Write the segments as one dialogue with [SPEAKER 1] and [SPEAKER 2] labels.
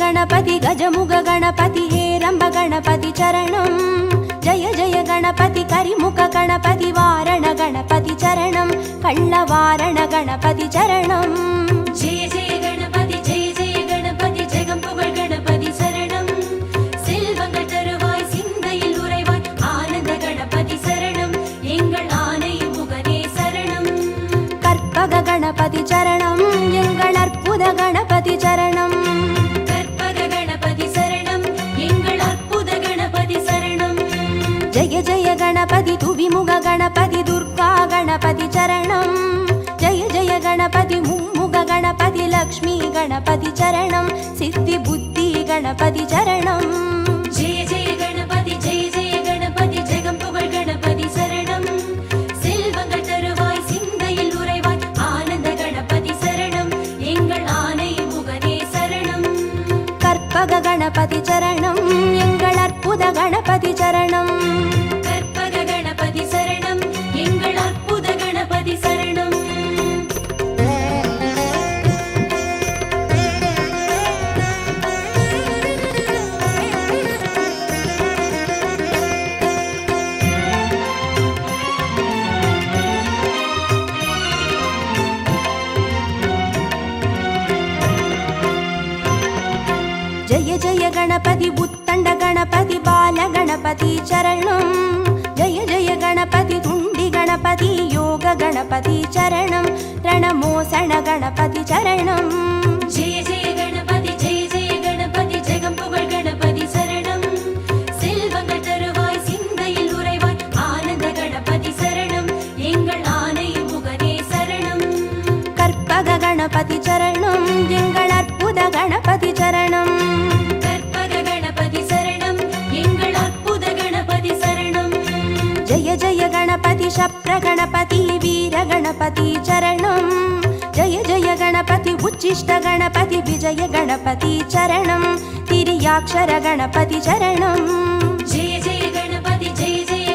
[SPEAKER 1] गणपति गजमुग गणपति हेरंब गणपति चरणं जय जय गणपति करिमुख गणपति वारण गणपति चरणं कल्लवारण गणपति चरणं
[SPEAKER 2] जय जय गणपति जगம்புகழ் गणपति शरणं செல்வங்கள் தருவாய் சிந்தையில் உறைவாய் ஆனந்த கணபதி சரணம் எங்கள் ஆனை முகனே சரணம்
[SPEAKER 1] கற்பக गणपति चरणं எங்கள் அற்புத गणपति चरणं
[SPEAKER 2] கற்பக गणपति சரணம் எங்கள் அற்புத गणपति சரணம்
[SPEAKER 1] जय जय गणपति तुविमुग गणपति दुर्गा गणपति चरणं जय जय गणपति मुम्मुग गणपति लक्ष्मी गणपति चरणं सिद्धि बुद्धि गणपति चरणं
[SPEAKER 2] जय जय गणपति जगம்புகழ் गणपति शरणं செல்வங்கள் தருவாய் சிந்தையில் உறைவாய் ஆனந்த கணபதி சரணம் எங்கள் ஆனை முகனே சரணம்
[SPEAKER 1] கற்பக गणपति चरणं எங்கள் அற்புத गणपति चरणं
[SPEAKER 2] கற்பக गणपति சரணம் எங்கள் அற்புத கணபதி சரணம்
[SPEAKER 1] जय जय गणपति उत्तंड गणपति बाल गणपति चरणं जय जय गणपति तुंडी गणपति योग गणपति चरणं रणमोसण गणपति चरणं
[SPEAKER 2] जय जय गणपति जगம்புகழ் गणपति शरणं செல்வங்கள் தருவாய் சிந்தையில் உறைவாய் ஆனந்த கணபதி சரணம் எங்கள் ஆனை முகனே சரணம்
[SPEAKER 1] கற்பக गणपति चरणं எங்கள் அற்புத गणपति चरणं
[SPEAKER 2] கற்பக गणपति சரணம் எங்கள் அற்புத கணபதி சரணம்
[SPEAKER 1] जय जय गणपति शप्र गणपति वीर गणपति चरणं जय जय गणपति उच्चिष्ट गणपति विजय गणपति चरणं तिर्याक्षर गणपति चरणं
[SPEAKER 2] जय जय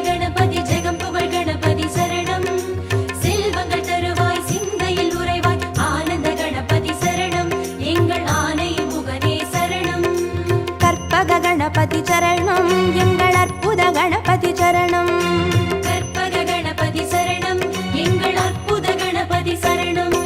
[SPEAKER 2] गणपति जगம்புகழ் गणपति शरणं செல்வங்கள் தருவாய் சிந்தையில் உறைவாய் ஆனந்த கணபதி சரணம் எங்கள் ஆனை முகனே சரணம்
[SPEAKER 1] கற்பக गणपति चरणं எங்கள் அற்புத गणपति चरणं
[SPEAKER 2] கற்பக गणपति சரணம் எங்கள் அற்புத கணபதி சரணம்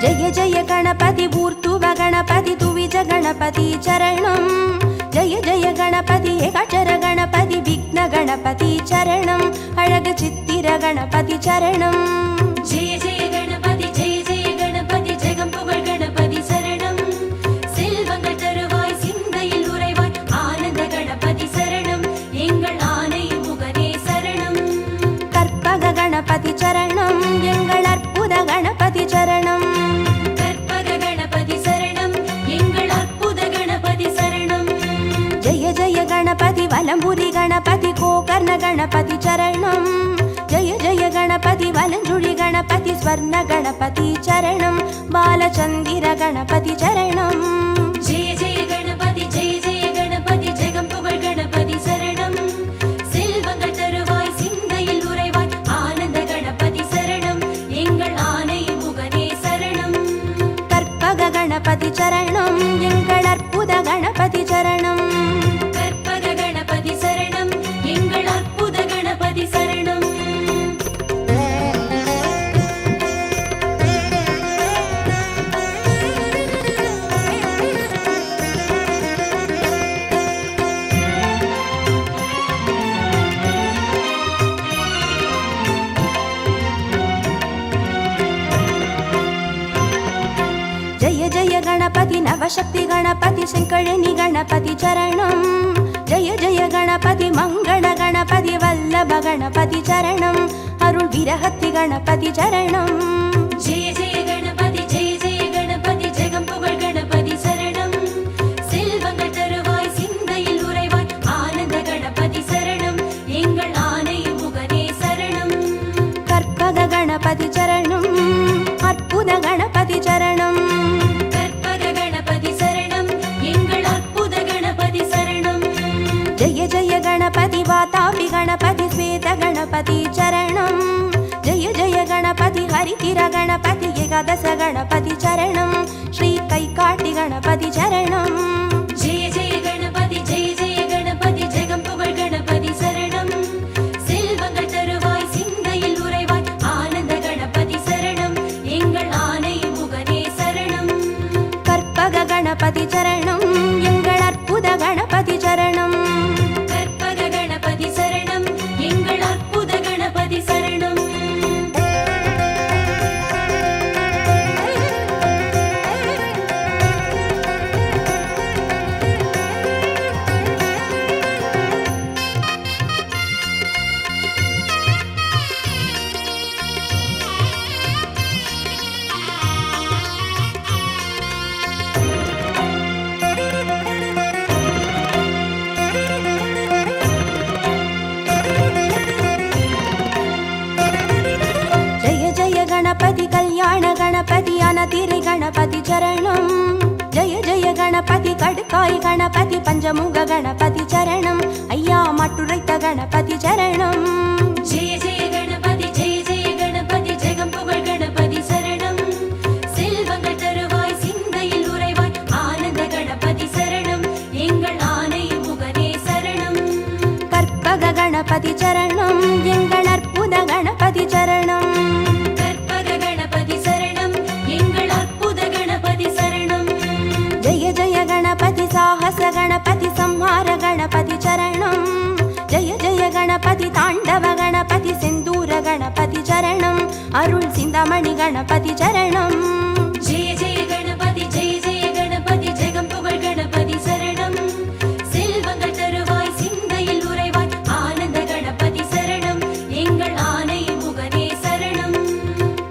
[SPEAKER 1] जय जय गणपति ऊर्ध्व गणपति तुविज गणपति चरणं जय जय गणपति एकाक्षर गणपति विघ्न गणपति चरणं अழகு சித்திர गणपति चरणं
[SPEAKER 2] जय जय गणपति जगம்புகழ் गणपति शरणं செல்வங்கள் தருவாய் சிந்தையில் உறைவாய் ஆனந்த கணபதி சரணம் எங்கள் ஆனை முகனே சரணம்
[SPEAKER 1] கற்பக गणपति चरणं எங்கள் அற்புத गणपति चरणं
[SPEAKER 2] கற்பக गणपति சரணம் எங்கள் அற்புத கணபதி சரணம்
[SPEAKER 1] जय जय गणपति वलंबुरी गणपति गोकर्ण गणपति चरणं जय जय गणपति वलंजुळि गणपति स्वर्ण गणपति चरणं बालचंदिर गणपति चरणं
[SPEAKER 2] जय जय गणपति जगம்புகழ் गणपति शरणं செல்வங்கள் தருவாய் சிந்தையில் உறைவாய் ஆனந்த கணபதி சரணம் எங்கள் ஆனை முகனே சரணம்
[SPEAKER 1] கற்பக गणपति चरणं எங்கள் அற்புத गणपति चरणं
[SPEAKER 2] கற்பக गणपति சரணம் எங்கள் அற்புத கணபதி சரணம்
[SPEAKER 1] जय जय गणपति नवशक्ति गणपति शंकरणी गणपति चरणं जय जय गणपति मंगल गणपति वल्लभ गणपति चरणं अरुள் विरहति गणपति चरणं
[SPEAKER 2] जय जय गणपति जगம்புகழ் गणपति शरणं
[SPEAKER 1] गणपति चरणं जय जय गणपति हरितिर गणपति एकादश गणपति चरणं श्री कैकाटि गणपति चरणं
[SPEAKER 2] जय जय गणपति ஜெகம் புகழ் கணபதி சரணம் செல்வங்கள் தருவாய் சிந்தையில் உறைவாய் ஆனந்த கணபதி சரணம் எங்கள் ஆனை முகனே சரணம்
[SPEAKER 1] கற்பக गणपति चरणं எங்கள் அற்புத गणपति चरणं
[SPEAKER 2] கற்பக கணபதி சரணம் எங்கள் அற்புத கணபதி சரணம்
[SPEAKER 1] गणपति कल्याण गणपति अनतिरि गणपति चरणं जय जय गणपति कड्काय गणपति पंचमुख गणपति चरणं अय्या मट्टुरैत गणपति चरणं
[SPEAKER 2] जय जय गणपति ஜெகம் புகழ் கணபதி சரணம் செல்வங்கள் தருவாய் சிந்தையில் உறைவாய் ஆனந்த கணபதி சரணம் எங்கள் ஆனை முகனே சரணம்
[SPEAKER 1] கற்பக गणपति चरणं எங்கள் அற்புத गणपति चरणं जय जय गणपति साहस गणपति संहार गणपति चरणं जय जय गणपति ताण्डव गणपति सिन्दूर गणपति चरणं अरुள் சிந்தாமணி गणपति चरणं
[SPEAKER 2] जय जय गणपति ஜெகம் புகழ் கணபதி சரணம் செல்வங்கள் தருவாய் சிந்தையில் உறைவாய் ஆனந்த கணபதி சரணம் எங்கள் ஆனை முகனே சரணம்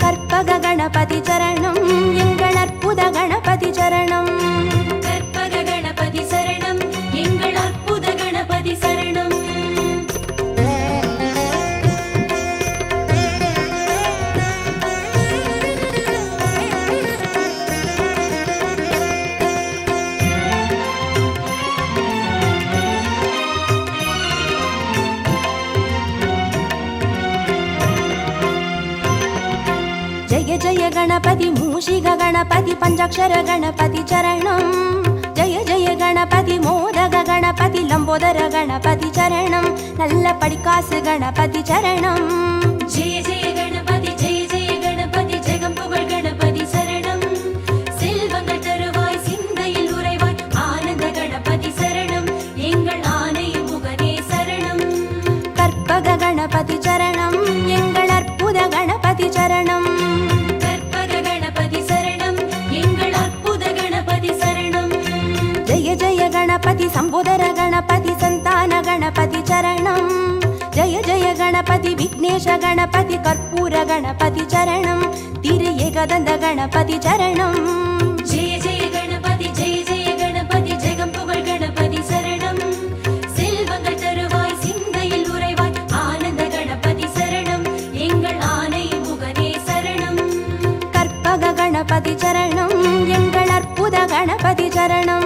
[SPEAKER 1] கற்பக गणपति चरणं எங்கள் அற்புத गणपति चरणं
[SPEAKER 2] கற்பக கணபதி சரணம் எங்கள் அற்புத கணபதி சரணம்
[SPEAKER 1] जय जय गणपति मूषिक गणपति पंचाक्षर गणपति चरणं जय जय गणपति मोदक गणपति लंबोदर गणपति चरणं नल्ल पडिकासु गणपति चरणं
[SPEAKER 2] जय जय गणपति ஜெகம் புகழ் கணபதி சரணம் செல்வங்கள் தருவாய் சிந்தையில் உறைவாய் ஆனந்த கணபதி சரணம் எங்கள் ஆனை முகனே சரணம்
[SPEAKER 1] கற்பக गणपति चरणं எங்கள் அற்புத गणपति चरणं
[SPEAKER 2] கற்பக கணபதி சரணம் எங்கள் அற்புத கணபதி சரணம்
[SPEAKER 1] जय जय गणपति संबोधर गणपति संतान गणपति चरणं जय जय गणपति विघ्नेश गणपति कर्पूर गणपति चरणं तिरु एकदन्त गणपति चरणं
[SPEAKER 2] जय जय गणपति ஜெகம் புகழ் கணபதி சரணம் செல்வங்கள் தருவாய் சிந்தையில் உறைவாய் ஆனந்த கணபதி சரணம் எங்கள் ஆனை முகனே சரணம்
[SPEAKER 1] கற்பக गणपति चरणं எங்கள் அற்புத गणपति चरणं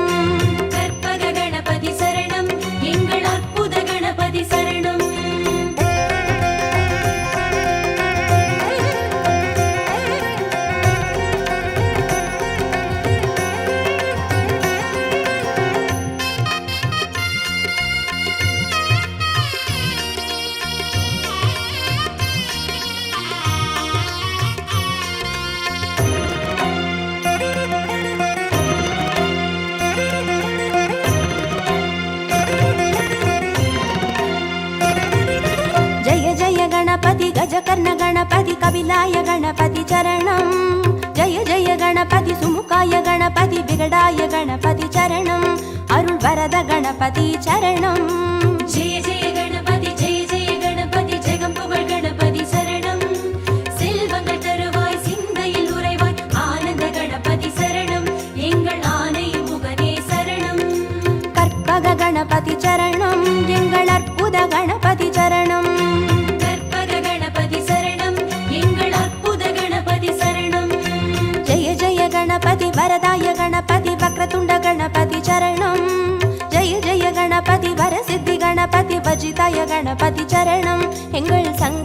[SPEAKER 2] கற்பக கணபதி சரணம் எங்கள் அற்புத கணபதி சரணம்
[SPEAKER 1] गणपति गजकर्ण गणपति कपिलाय गणपति चरणं जय जय गणपति सुमुखाय गणपति विगडाय गणपति चरणं अरुள் वरद गणपति चरणं
[SPEAKER 2] जय जय गणपति ஜெகம் புகழ் கணபதி சரணம் செல்வங்கள் தருவாய் சிந்தையில் உறைவாய் ஆனந்த கணபதி சரணம் எங்கள் ஆனை முகனே சரணம்
[SPEAKER 1] கற்பக गणपति चरणं எங்கள் அற்புத गणपति चरणं जय जय गणपति वरदाय गणपति वक्रतुंड गणपति चरणं जय जय गणपति वरसिद्धि गणपति वजिताय गणपति चरणं एंगल संग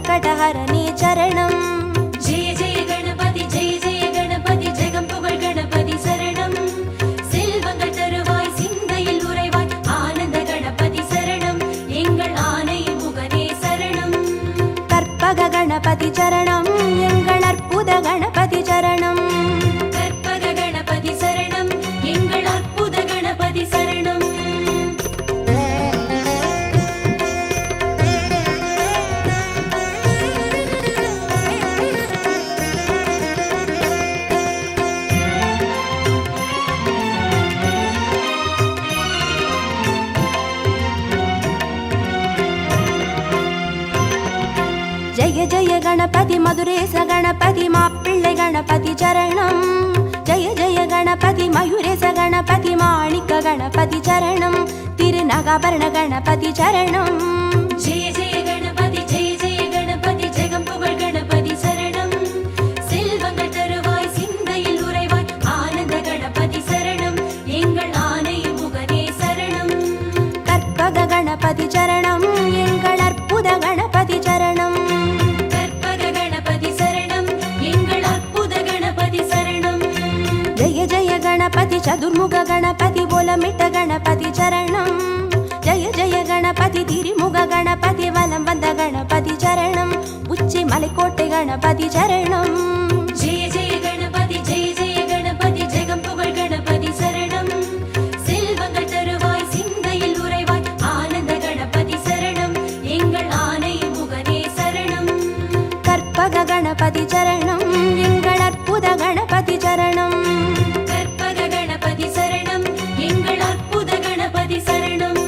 [SPEAKER 1] கணபதி மதுரேச கணபதி மாப்பிள்ளை கணபதி சரணம். ஜெய ஜெய கணபதி மயூரேச கணபதி மாணிக்க கணபதி சரணம். திருநகாபரண கணபதி சரணம்.
[SPEAKER 2] ஜெய ஜெய கணபதி ஜெய ஜெய கணபதி ஜெகம் புகழ் கணபதி சரணம். செல்வங்கள் தருவாய் சிந்தையில் உறைவாய் ஆனந்த கணபதி சரணம். எங்கள் ஆனை முகனே சரணம்.
[SPEAKER 1] கற்பக கணபதி சரணம். எங்கள் அற்புத கணபதி சரணம்.
[SPEAKER 2] கற்பக கணபதி சரணம். எங்கள் அற்புத கணபதி சரணம்.
[SPEAKER 1] ஜெய ஜெய கணபதி சதுர்முக கணபதி போலமிட்ட கணபதி சரணம். ஜெய ஜெய கணபதி திரிமுக கணபதி வலம் வந்த கணபதி சரணம். உச்சி மலைக்கோட்டை கணபதி சரணம்.
[SPEAKER 2] ஜெய ஜெய கணபதி ஜெய ஜெய கணபதி ஜெகம் புகழ் கணபதி சரணம். செல்வங்கள் தருவாய் சிந்தையில் உறைவாய் ஆனந்த கணபதி சரணம். எங்கள் ஆனை முகனே சரணம்.
[SPEAKER 1] கற்பக கணபதி சரணம். எங்கள் அற்புத கணபதி சரணம்.
[SPEAKER 2] கற்பக கணபதி சரணம். எங்கள் அற்புத கணபதி சரணம்.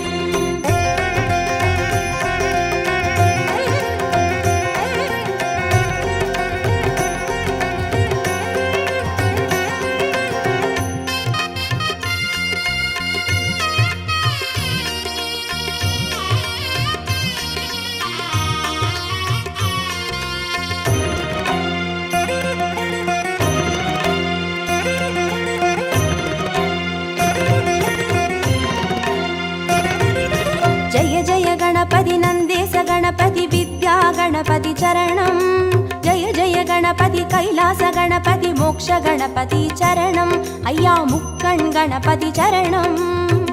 [SPEAKER 1] ஜெய ஜெய கணபதி நந்தேச கணபதி வித்யா கணபதி சரணம். ஜெய ஜெய கணபதி கைலாச கணபதி மோக்ஷ கணபதி சரணம். ஐயா முக்கண் கணபதி சரணம்.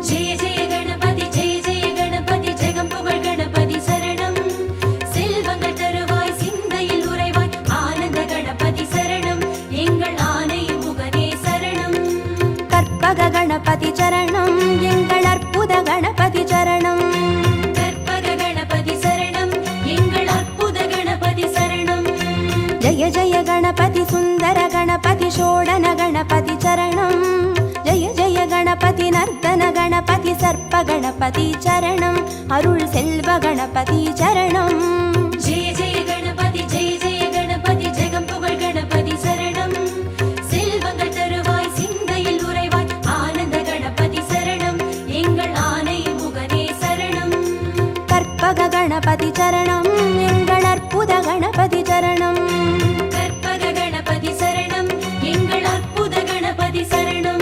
[SPEAKER 2] ஜெய ஜெய கணபதி ஜெய ஜெய கணபதி ஜெகம் புகழ் கணபதி சரணம். செல்வங்கள் தருவாய் சிந்தையில் உறைவாய் ஆனந்த கணபதி சரணம். எங்கள் ஆனை முகனே சரணம்.
[SPEAKER 1] கற்பக கணபதி சரணம். எங்கள் அற்புத கணபதி சரணம்.
[SPEAKER 2] கற்பக கணபதி சரணம். எங்கள் அற்புத கணபதி சரணம்.
[SPEAKER 1] ஜெய ஜெய கணபதி சுந்தர கணபதி ஷோடன கணபதி சரணம். ஜெய ஜெய கணபதி நர்த்தன கணபதி சர்ப்ப கணபதி சரணம். அருள் செல்வ கணபதி சரணம்.
[SPEAKER 2] ஜெய ஜெய கணபதி ஜெய ஜெய கணபதி ஜெகம் புகழ் கணபதி சரணம். செல்வங்கள் தருவாய் சிந்தையில் உறைவாய் ஆனந்த கணபதி சரணம். எங்கள் ஆனை முகனே சரணம்.
[SPEAKER 1] கற்பக கணபதி சரணம். எங்கள் அற்புத கணபதி சரணம்.
[SPEAKER 2] கற்பக கணபதி சரணம். எங்கள் அற்புத கணபதி சரணம்.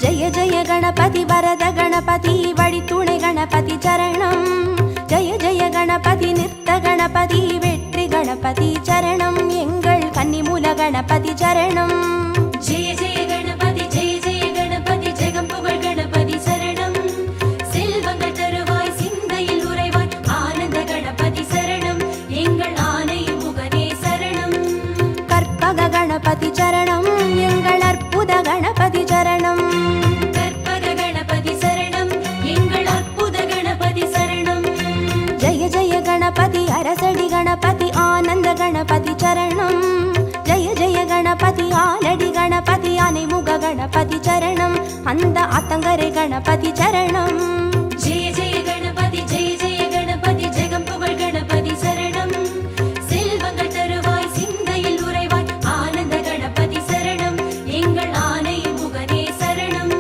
[SPEAKER 1] ஜெய ஜெய கணபதி வரத கணபதி வழித்துணை கணபதி சரணம். ஜெய ஜெய கணபதி நிறுத்த கணபதி வெற்றி கணபதி சரணம். எங்கள் கன்னிமூல கணபதி சரணம்.
[SPEAKER 2] ஜெய ஜெய கணபதி ஜெய ஜெய கணபதி ஜெகம் புகழ் கணபதி சரணம். செல்வங்கள் தருவாய் சிந்தையில் உறைவாய் ஆனந்த கணபதி சரணம். எங்கள் ஆனை முகனே சரணம்.
[SPEAKER 1] கற்பக கணபதி சரணம். எங்கள் அற்புத கணபதி சரணம்.
[SPEAKER 2] கற்பக கணபதி சரணம். எங்கள் அற்புத கணபதி சரணம்.
[SPEAKER 1] ஜெய ஜெய கணபதி அரசடி கணபதி ஆனந்த கணபதி சரணம். ஜெய ஜெய கணபதி ஆலடி கணபதி அனைமுக கணபதி சரணம். அந்த அத்தங்கரை கணபதி சரணம்.
[SPEAKER 2] ஜெய ஜெய கணபதி ஜெய ஜெய கணபதி ஜெகம் புகழ் கணபதி சரணம். செல்வங்கள் தருவாய் சிந்தையில் உறைவாய் ஆனந்த கணபதி சரணம். எங்கள் ஆனை முகனே சரணம்.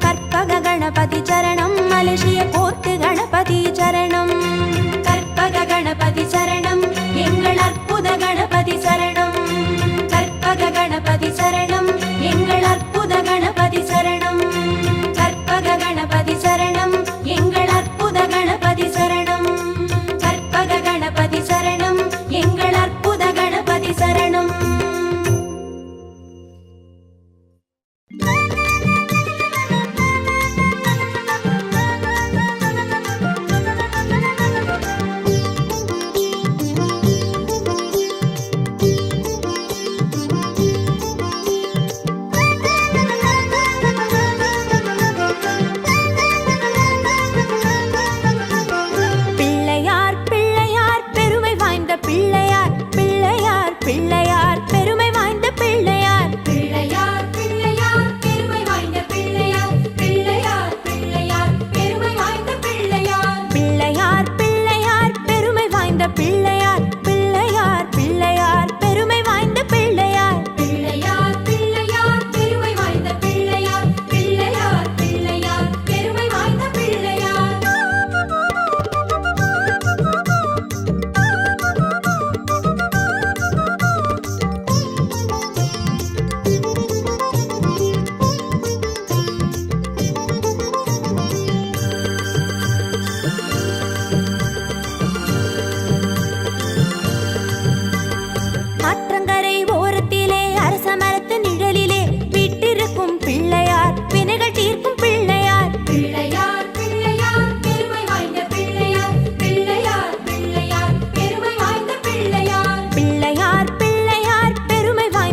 [SPEAKER 1] கற்பக கணபதி சரணம். மலேசிய கோர்ட்டு கணபதி சரணம்.
[SPEAKER 2] கற்பக கணபதி சரணம். எங்கள் அற்புத கணபதி சரணம். கற்பக கணபதி சரணம். எங்கள் அற்புத கணபதி சரணம். கற்பக கணபதி சரணம்.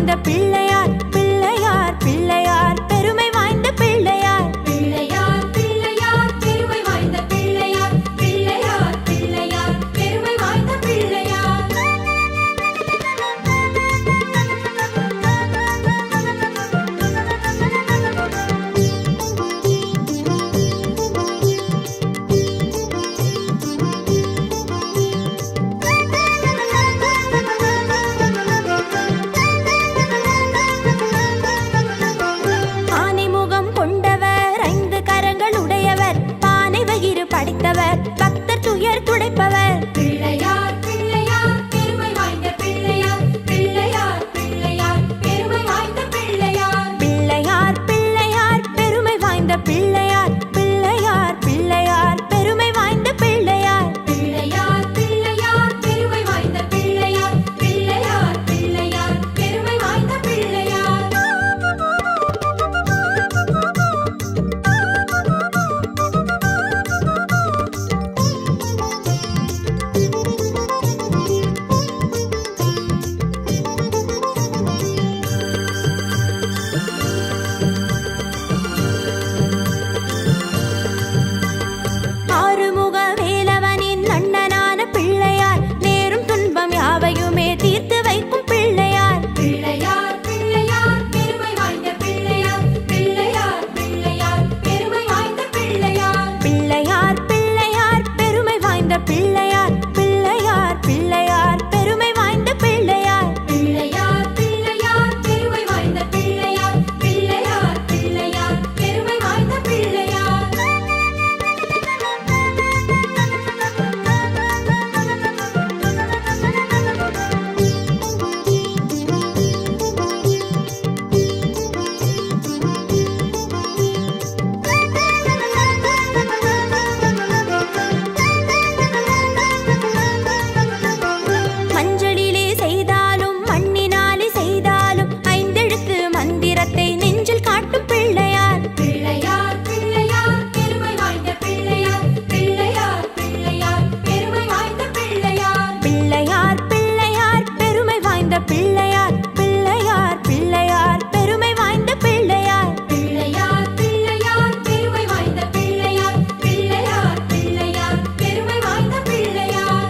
[SPEAKER 1] வாய்ந்த பிள்ளையார் பிள்ளையார் பிள்ளையார் பெருமை வாய்ந்த பிள்ளையார்
[SPEAKER 2] பிள்ளையார் பிள்ளையார் பெருமை வாய்ந்த பிள்ளையார் பிள்ளையார் பிள்ளையார் பெருமை வாய்ந்த பிள்ளையார்
[SPEAKER 1] ஆனைமுகம் கொண்டவர் ஐந்து கரங்கள் உடையவர் பானை வயிறு படைத்தவர் பக்தர் துயர் துடைப்பவர்
[SPEAKER 2] பிள்ளையார் பிள்ளையார் பெருமை வாய்ந்த பிள்ளையார் பிள்ளையார் பிள்ளையார் பெருமை வாய்ந்த பிள்ளையார்
[SPEAKER 1] பிள்ளையார் பிள்ளையார் பெருமை வாய்ந்த பிள்ளையார் பிள்ளையார் பிள்ளையார் பெருமை வாய்ந்த பிள்ளையார்
[SPEAKER 2] பிள்ளையார் பிள்ளையார் பெருமை வாய்ந்த பிள்ளையார் பிள்ளையார் பிள்ளையார் பெருமை வாய்ந்த பிள்ளையார்
[SPEAKER 1] ஆறுமுக வேலவனின் அண்ணனான பிள்ளையார் நேரும் துன்பம் யாவையுமே தீர்த்து வைக்கும் பிள்ளையார்
[SPEAKER 2] பிள்ளையார் பிள்ளையார் பெருமை வாய்ந்த பிள்ளையார் பிள்ளையார் பிள்ளையார் பெருமை வாய்ந்த பிள்ளையார்
[SPEAKER 1] பிள்ளையார் பிள்ளையார் பெருமை வாய்ந்த பிள்ளையார் பிள்ளையார் பிள்ளையார் பெருமை வாய்ந்த பிள்ளையார்
[SPEAKER 2] பிள்ளையார் பிள்ளையார் பெருமை வாய்ந்த பிள்ளையார் பிள்ளையார் பிள்ளையார் பெருமை வாய்ந்த பிள்ளையார்
[SPEAKER 1] மஞ்சளிலே செய்தாலும் மண்ணினாலே செய்தாலும் ஐந்தெழுத்து மந்திரத்தை நெஞ்சில் காட்டும் பிள்ளையார்
[SPEAKER 2] பிள்ளையார் பிள்ளையார் பெருமை வாய்ந்த பிள்ளையார் பிள்ளையார் பிள்ளையார் பெருமை வாய்ந்த பிள்ளையார்
[SPEAKER 1] பிள்ளையார் பிள்ளையார் பெருமை வாய்ந்த பிள்ளையார் பிள்ளையார் பிள்ளையார் பெருமை வாய்ந்த பிள்ளையார்
[SPEAKER 2] பிள்ளையார் பிள்ளையார் பெருமை வாய்ந்த பிள்ளையார் பிள்ளையார் பிள்ளையார் பெருமை வாய்ந்த பிள்ளையார்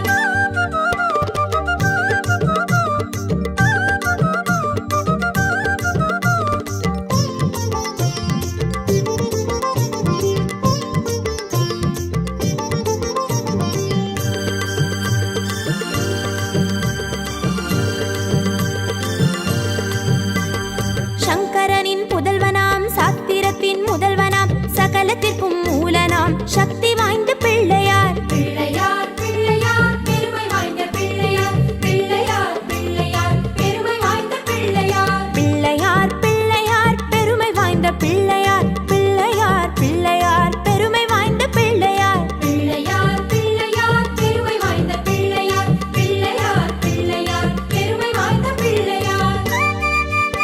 [SPEAKER 1] சங்கரனின் புதல்வனாம் சாத்திரத்தின் முதல்வனாம் சகலத்திற்கும் மூலனாம் சக்தி வாய்ந்த பிள்ளையார்
[SPEAKER 2] பிள்ளையார் பிள்ளையார் பெருமை வாய்ந்த பிள்ளையார் பிள்ளையார் பிள்ளையார் பெருமை வாய்ந்த பிள்ளையார்
[SPEAKER 1] பிள்ளையார் பிள்ளையார் பெருமை வாய்ந்த பிள்ளையார் பிள்ளையார் பிள்ளையார் பெருமை வாய்ந்த பிள்ளையார்
[SPEAKER 2] பிள்ளையார் பிள்ளையார் பெருமை வாய்ந்த பிள்ளையார் பிள்ளையார் பிள்ளையார் பெருமை வாய்ந்த பிள்ளையார்
[SPEAKER 1] பிள்ளையார்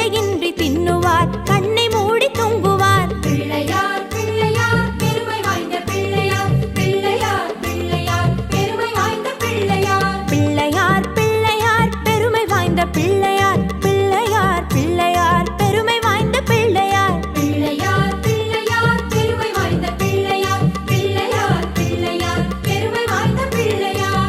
[SPEAKER 1] பிழையின்றி தின்னுவார், கண்ணை மூடி தூங்குவார்.
[SPEAKER 2] பிள்ளையார் பிள்ளையார் பெருமை வாய்ந்த பிள்ளையார், பிள்ளையார் பிள்ளையார் பெருமை வாய்ந்த பிள்ளையார்.
[SPEAKER 1] பிள்ளையார் பிள்ளையார் பெருமை வாய்ந்த பிள்ளையார், பிள்ளையார் பிள்ளையார் பெருமை வாய்ந்த பிள்ளையார்.
[SPEAKER 2] பிள்ளையார் பிள்ளையார் பெருமை வாய்ந்த பிள்ளையார், பிள்ளையார் பிள்ளையார் பெருமை வாய்ந்த பிள்ளையார்.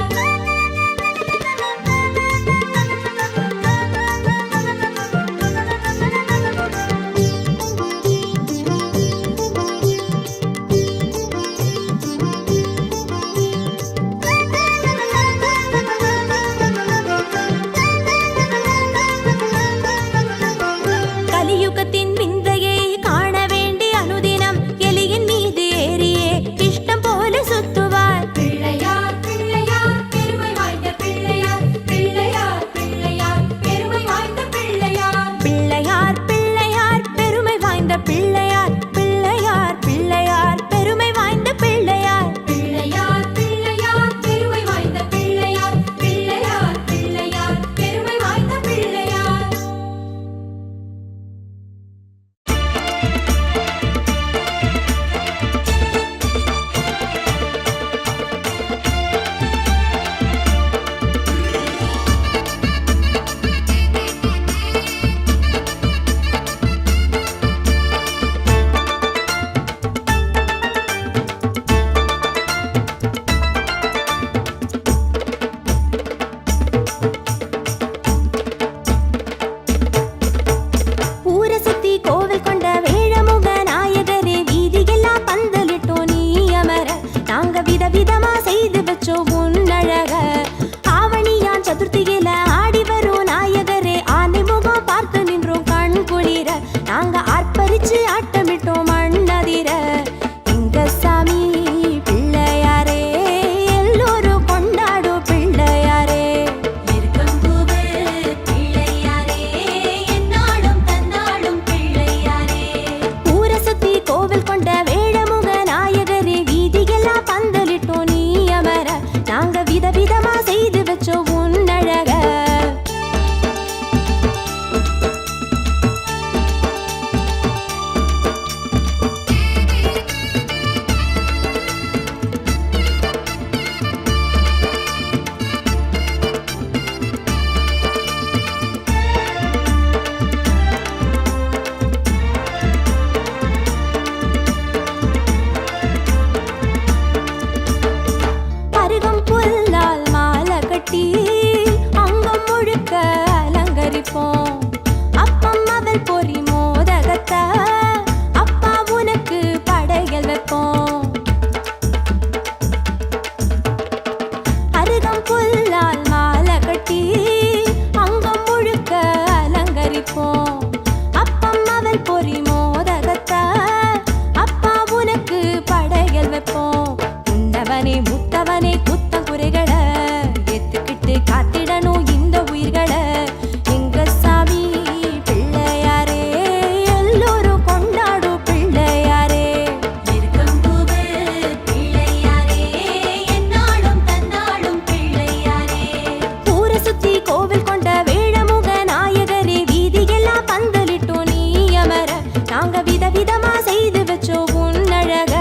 [SPEAKER 1] கலியுகத்தின் விந்தையை காண வேண்டி அனுதினம் எலியின் மீது ஏறியே இஷ்டம் போல சுத்துவார்.
[SPEAKER 2] பிள்ளையார் பிள்ளையார் பெருமை வாய்ந்த பிள்ளையார், பிள்ளையார் பிள்ளையார் பெருமை வாய்ந்த பிள்ளையார்.
[SPEAKER 1] பிள்ளையார் பிள்ளையார் பெருமை வாய்ந்த பிள்ளையார், பிள்ளையார் பிள்ளையார் பெருமை வாய்ந்த பிள்ளையார்.
[SPEAKER 2] பிள்ளையார் பிள்ளையார் பெருமை வாய்ந்த பிள்ளையார், பிள்ளையார் பிள்ளையார் பெருமை வாய்ந்த பிள்ளையார்.
[SPEAKER 1] ஊர சுத்தி கோவில் கொண்ட வேழமுக நாயகரே, வீதியெல்லாம் பந்தலிட்டோம் நீ அமர, நாங்க விதவிதமா செய்து வச்சோம் உன்னழக. ஆவணியான் சதுர்த்தியில ஆடி வரும் நாயகரே, ஆனை முகம் பார்த்து நின்றோம் கண் குளிர, நாங்க ஆர்ப்பரிச்சு ஆட்டமிட்டோம் மண்ணதிர. எங்க சாமி பிள்ளையாரே, எல்லோரும் கொண்டாடும் பிள்ளையாரே.
[SPEAKER 2] இருக்கம்பூவே பிள்ளையாரே, என்னாலும் தன்னாலும் பிள்ளையாரே.
[SPEAKER 1] ஊர சுத்தி கோவில் கொண்ட வேழமுக நாயகரே, வீதியெல்லாம் பந்தலிட்டோம் நீ அமர, நாங்க விதவிதமா செய்து வச்சோம் உன்னழக.
[SPEAKER 2] இருக்கம்பூவே பிள்ளையாரே, என்னாலும் தன்னாலும் பிள்ளையாரே.
[SPEAKER 1] ஊர சுத்தி கோவில் கொண்ட வேழமுக நாயகரே, வீதியெல்லாம் பந்தலிட்டோம் நீ அமர, நாங்க விதவிதமா செய்து வச்சோம் உன்னழக. அருகம் புல்லால் மாலை கட்டி அங்கம் முழுக்க அலங்கரிப்போம். அப்பம் அவல் பொறி மோதகத்தை அப்பா உனக்கு படையல் வைப்போம். அருகம் புல்லால் மாலை கட்டி அங்கம் முழுக்க அலங்கரிப்போம். அப்பம் அவல் பொறி மோதகத்தை அப்பா உனக்கு படையல் வைப்போம். உண்டவனே முத்தவனே குத்தம் குறைகளை ஏத்துக்கிட்டு காத்திடணும் இந்த உயிர்களை. எங்க சாமி பிள்ளையாரே, எல்லோரும் கொண்டாடும் பிள்ளையாரே.
[SPEAKER 2] இருக்கம்பூவே பிள்ளையாரே, என்னாலும் தன்னாலும் பிள்ளையாரே.
[SPEAKER 1] ஊர சுத்தி கோவில் கொண்ட வேழமுக நாயகரே, வீதியெல்லாம் பந்தலிட்டோம் நீ அமர, நாங்க விதவிதமா செய்து வச்சோம் உன்னழக.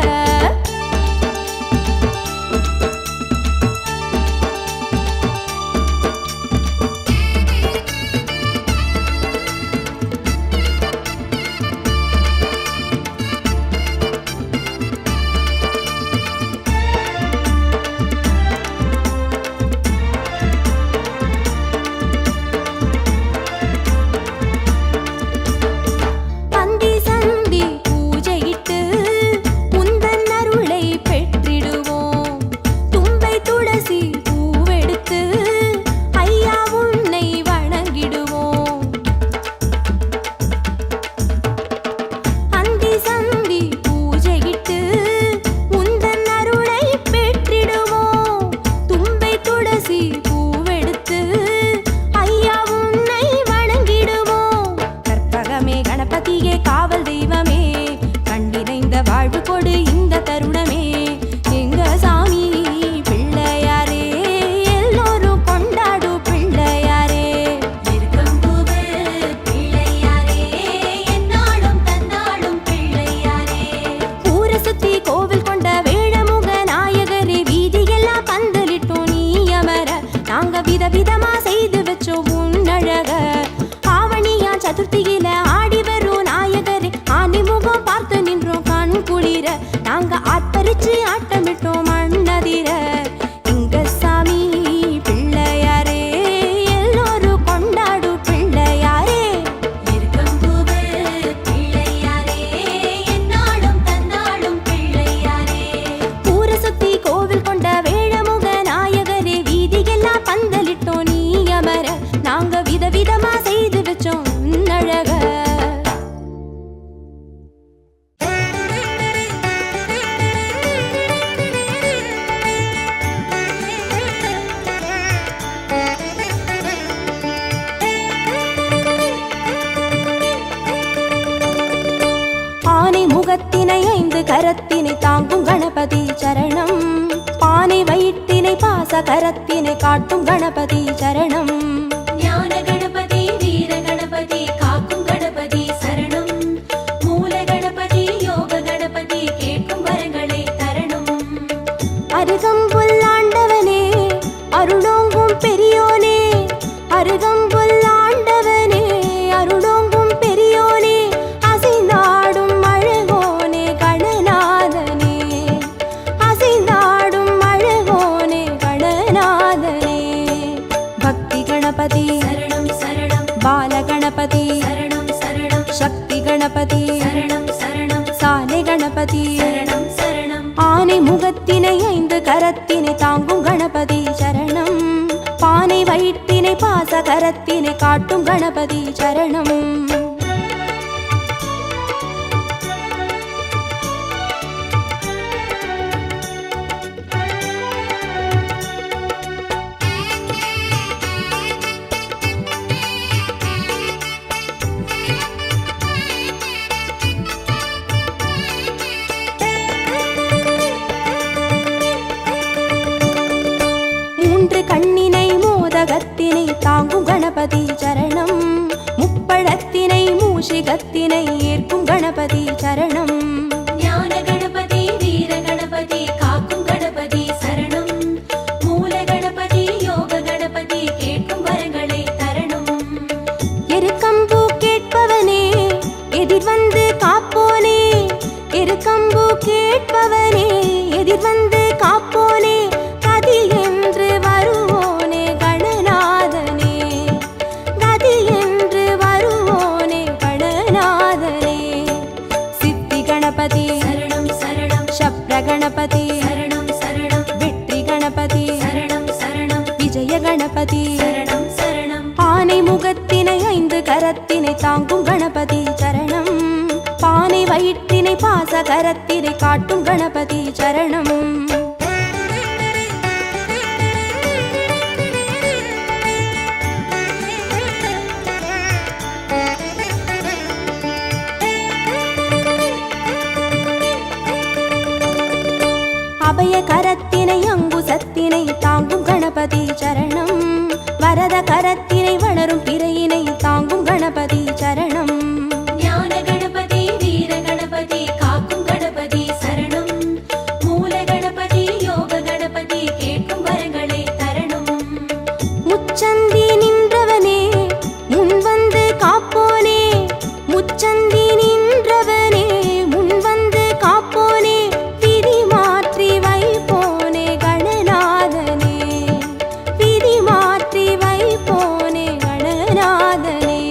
[SPEAKER 1] கரத்தினை தாங்கும் கணபதி சரணம். பானை வயிற்றினை பாச கரத்தினை காட்டும் கணபதி சரணம்.
[SPEAKER 2] ஞான கணபதி வீர கணபதி காக்கும் கணபதி சரணம். மூல கணபதி யோக கணபதி கேட்கும் வரங்களை தரணும்.
[SPEAKER 1] அருகம்புல் ஆண்டவனே அருளோங்கும் பெரியோனே, அருகம்புல் ஆண்டவனே அருளோங்கும் பெரியோனே, அசைந்தாடும் அழகோனே கணநாதனே, அசைந்தாடும் அழகோனே கணநாதனே. பக்தி கணபதி
[SPEAKER 2] சரணம் சரணம்.
[SPEAKER 1] பால கணபதி
[SPEAKER 2] சரணம் சரணம்.
[SPEAKER 1] சக்தி கணபதி
[SPEAKER 2] சரணம் சரணம்.
[SPEAKER 1] சாலை கணபதி
[SPEAKER 2] சரணம் சரணம்.
[SPEAKER 1] ஆனை முகத்தினை 5 கரத்தினை தாங்கும் கணபதி சரணம். பானை வயிற்றினை பாச கரத்தினை காட்டும் கணபதி சரணம். கண்ணினை மோதகத்தினை தாங்கும் கணபதி சரணம். முப்பழத்தினை மூஷிகத்தினை ஏற்கும் கணபதி சரணம்.
[SPEAKER 2] ஞான கணபதி வீர கணபதி காக்கும் கணபதி சரணம். மூல கணபதி யோக கணபதி கேட்கும் வரங்களை தரணும்.
[SPEAKER 1] எருக்கம்பூ கேட்பவனே எதிர்வந்து காப்போனே, எருக்கம்பூ கேட்பவனே எதிர்வந்து காப்போனே, கதி என்று வருவோனே கணநாதனே, கதி என்று வருவோனே கணநாதனே. சித்தி கணபதி
[SPEAKER 2] சரணம் சரணம்.
[SPEAKER 1] சப்ர கணபதி
[SPEAKER 2] சரணம் சரணம்.
[SPEAKER 1] வெற்றி கணபதி
[SPEAKER 2] சரணம் சரணம்.
[SPEAKER 1] விஜய கணபதி
[SPEAKER 2] சரணம் சரணம்.
[SPEAKER 1] ஆனை முகத்தினை 5 கரத்தினை தாங்கும் கணபதி சரணம். பானை வயிற்றினை பாச கரத்தினை காட்டும் கணபதி சரணம். அபய கரத்தினை அங்குசத்தினை தாங்கும் கணபதி சரணம். வரத கரத்தினை வளரும் பிறையினை தாங்கும் கணபதி சரணம்.
[SPEAKER 2] ஞான கணபதி வீர கணபதி காக்கும் கணபதி சரணம். மூல கணபதி யோக கணபதி கேட்கும் வரங்களை தரணும்.
[SPEAKER 1] முச்சந்தி நின்றவனே முன்வந்து காப்போனே, முச்சந்தி நின்றவனே முன்வந்து காப்போனே, விதி மாற்றி வைப்போனே கணநாதனே, விதி மாற்றி வைப்போனே கணநாதனே.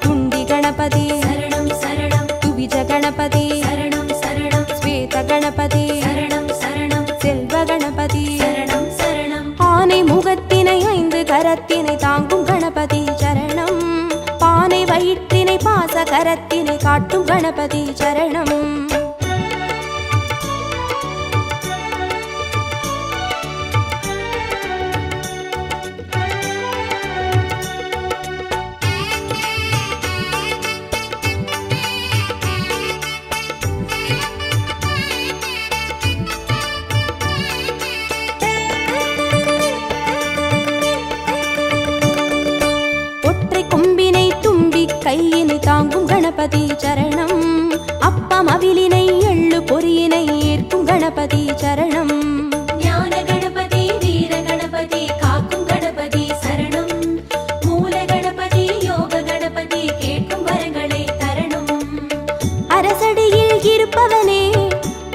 [SPEAKER 1] துண்டி கணபதி
[SPEAKER 2] சரணம் சரணம்.
[SPEAKER 1] துவிஜ கணபதி
[SPEAKER 2] சரணம் சரணம்.
[SPEAKER 1] ஸ்வேத கணபதி
[SPEAKER 2] சரணம் சரணம்.
[SPEAKER 1] செல்வ கணபதி
[SPEAKER 2] சரணம் சரணம்.
[SPEAKER 1] ஆனை முகத்தினை 5 கரத்தினை தாங்கும் கணபதி சரணம். பானை வயிற்றினை பாச கரத்தினை காட்டும் கணபதி சரணம். ஒற்றை கொம்பினை தும்பி கையினை தாங்கும் கணபதி சரணம். அப்பம் அவிலினை எள்ளு பொறியினை ஏற்கும் கணபதி சரணம்.
[SPEAKER 2] ஞான கணபதி வீர கணபதி காக்கும் கணபதி சரணம். மூல கணபதி யோக கணபதி கேட்கும் வரங்களை தரணும்.
[SPEAKER 1] அரசடியில் இருப்பவனே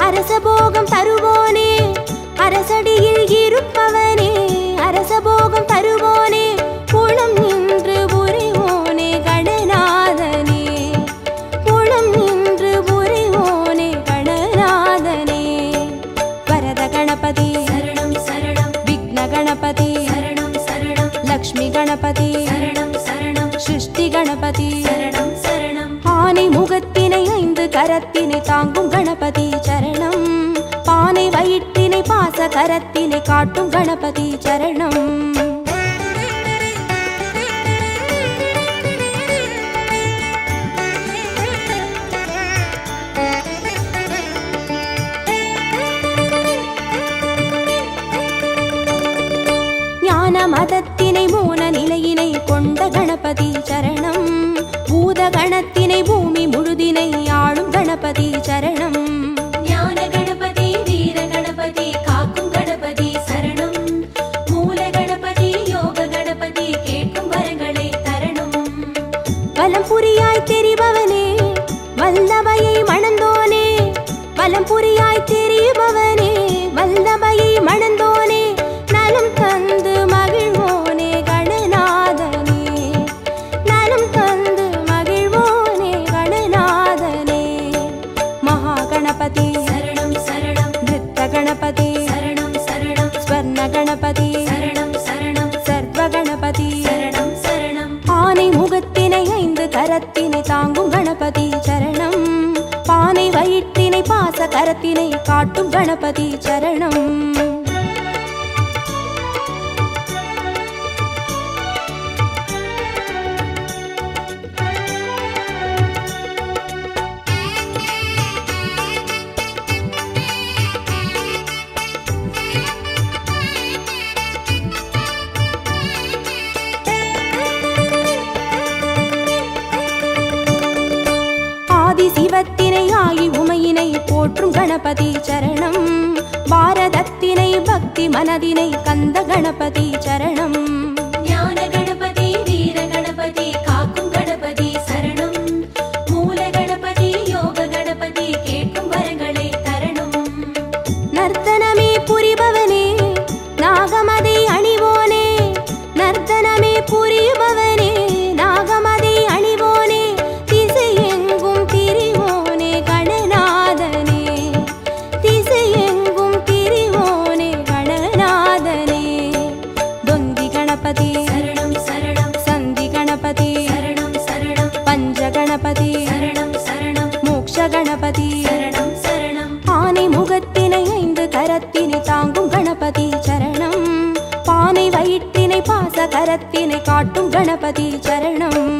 [SPEAKER 1] அரசபோகம் தருவோனே, அரசடியில் இருப்பவனே அரசபோகம் தருவோனே, புலம் நின்று புரிவோனே கணநாதனே, புலம் நின்று புரிவோனே கணநாதனே. வரத கணபதி
[SPEAKER 2] சரணம் சரணம்.
[SPEAKER 1] விக்ன கணபதி
[SPEAKER 2] சரணம் சரணம்.
[SPEAKER 1] லக்ஷ்மி கணபதி
[SPEAKER 2] சரணம் சரணம்.
[SPEAKER 1] சிருஷ்டி கணபதி
[SPEAKER 2] சரணம் சரணம்.
[SPEAKER 1] ஆனை முகத்தினை 5 கரத்தினை தாங்கும் கணபதி சரணம். பானை வயிற்றினை பாச கரத்தினை காட்டும் கணபதி சரணம். மதத்தினை மோன நிலையினை கொண்ட கணபதி சரணம். பூத கணத்தினை பூமி முழுதினை ஆளும் கணபதி சரணம்.
[SPEAKER 2] ஞான கணபதி வீர கணபதி காக்கும் கணபதி சரணம். மூல கணபதி யோக கணபதி கேட்கும் வரங்களை தரணும்.
[SPEAKER 1] வலம் புரியாய் தெரிபவனே வல்லபையை மணந்தோனே. வலம் புரியாய் தெரிபவனே வல்லபையை மணந்தோனே. நலம் தந்து மகிழ்வோனே கணநாதனே. நலம் தந்து மகிழ்வோனே கணநாதனே. மகா கணபதி
[SPEAKER 2] சரணம் சரணம்.
[SPEAKER 1] நிருத்த கணபதி
[SPEAKER 2] சரணம் சரணம்.
[SPEAKER 1] ஸ்வர்ண கணபதி
[SPEAKER 2] சரணம் சரணம்.
[SPEAKER 1] சர்வ கணபதி
[SPEAKER 2] சரணம் சரணம்.
[SPEAKER 1] ஆனை முகத்தினை 5 கரத்தினை தாங்கும் கணபதி சரணம். பானை வயிற்றினை பாச கரத்தினை காட்டும் கணபதி சரணம். ஆதி சிவத்தினை ஆகி உமையினை போற்றும் கணபதி சரணம். பாரதத்தினை பக்தி மனதினை கந்த கணபதி சரணம்.
[SPEAKER 2] ஞான கணபதி வீர கணபதி காக்கும் கணபதி சரணம். மூல கணபதி யோக கணபதி கேட்கும் வரங்களை தரணும்.
[SPEAKER 1] நர்த்தனமே புரிபவனே நாகமதை அணிவோனே. நர்த்தனமே புரிபவனே நாகமதை அணிவோனே. திசையெங்கும் திரிவோனே கணநாதனே. திசையெங்கும் திரிவோனே கணநாதனே. தொந்தி கணபதி
[SPEAKER 2] சரணம் சரணம்.
[SPEAKER 1] சந்தி கணபதி
[SPEAKER 2] சரணம் சரணம்.
[SPEAKER 1] பஞ்ச கணபதி
[SPEAKER 2] சரணம் சரணம்.
[SPEAKER 1] மோக்ஷ கணபதி
[SPEAKER 2] சரணம் சரணம்.
[SPEAKER 1] ஆனை முகத்தினை 5 கரத்தினை தாங்கும் கணபதி சரணம். பானை வயிற்றினை பாச கரத்தினை காட்டும் கணபதி சரணம்.